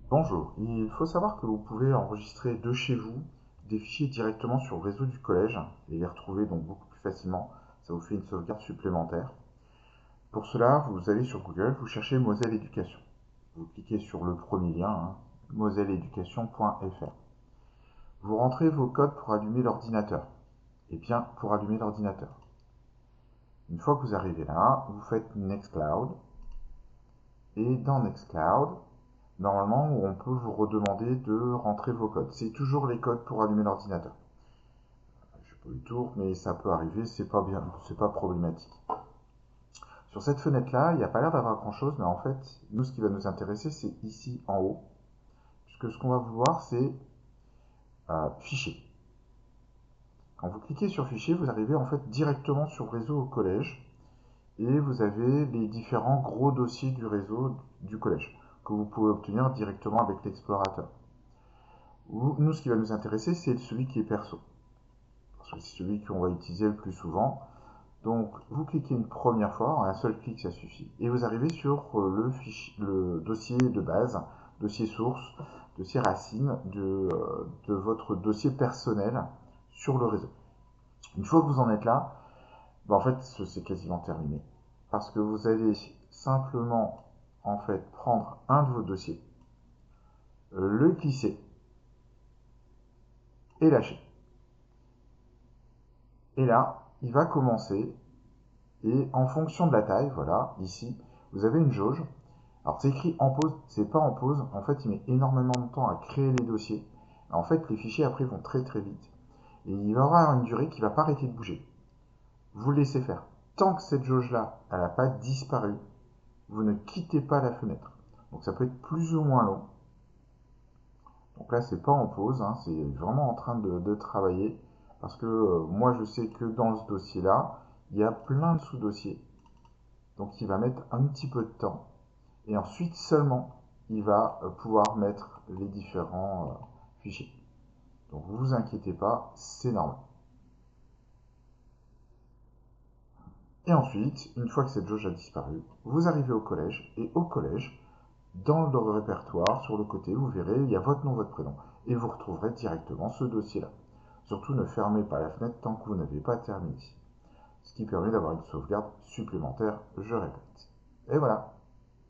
Bonjour, il faut savoir que vous pouvez enregistrer de chez vous des fichiers directement sur le réseau du collège et les retrouver donc beaucoup plus facilement. Ça vous fait une sauvegarde supplémentaire. Pour cela, vous allez sur Google, vous cherchez Moselle Éducation. Vous cliquez sur le premier lien, moselleeducation.fr. Vous rentrez vos codes pour allumer l'ordinateur. Et bien, pour allumer l'ordinateur. Une fois que vous arrivez là, vous faites Nextcloud. Et dans Nextcloud, normalement, on peut vous redemander de rentrer vos codes. C'est toujours les codes pour allumer l'ordinateur. Je fais pas le tour, mais ça peut arriver, c'est pas bien, c'est pas problématique. Sur cette fenêtre-là, il n'y a pas l'air d'avoir grand-chose, mais en fait, nous, ce qui va nous intéresser, c'est ici en haut, puisque ce qu'on va vouloir, c'est fichier. Quand vous cliquez sur fichier, vous arrivez en fait directement sur réseau au collège, et vous avez les différents gros dossiers du réseau du collège, que vous pouvez obtenir directement avec l'explorateur. Nous, ce qui va nous intéresser, c'est celui qui est perso, parce que c'est celui qu'on va utiliser le plus souvent. Donc, vous cliquez une première fois, en un seul clic, ça suffit. Et vous arrivez sur le dossier de base, dossier source, dossier racine de votre dossier personnel sur le réseau. Une fois que vous en êtes là, en fait, c'est quasiment terminé. Parce que vous allez simplement, en fait, prendre un de vos dossiers, le glisser et lâcher. Et là, il va commencer. Et en fonction de la taille, voilà, ici, vous avez une jauge. Alors c'est écrit en pause, c'est pas en pause. En fait, il met énormément de temps à créer les dossiers. En fait, les fichiers après vont très très vite. Et il va y avoir une durée qui va pas arrêter de bouger. Vous le laissez faire. Tant que cette jauge-là, elle n'a pas disparu, vous ne quittez pas la fenêtre. Donc ça peut être plus ou moins long. Donc là, c'est pas en pause, hein, c'est vraiment en train de travailler. Parce que moi, je sais que dans ce dossier-là, il y a plein de sous-dossiers. Donc il va mettre un petit peu de temps. Et ensuite seulement, il va pouvoir mettre les différents fichiers. Donc vous vous inquiétez pas, c'est normal. Et ensuite, une fois que cette jauge a disparu, vous arrivez au collège. Et au collège, dans le répertoire, sur le côté, vous verrez, il y a votre nom, votre prénom. Et vous retrouverez directement ce dossier-là. Surtout, ne fermez pas la fenêtre tant que vous n'avez pas terminé. Ce qui permet d'avoir une sauvegarde supplémentaire, je répète. Et voilà.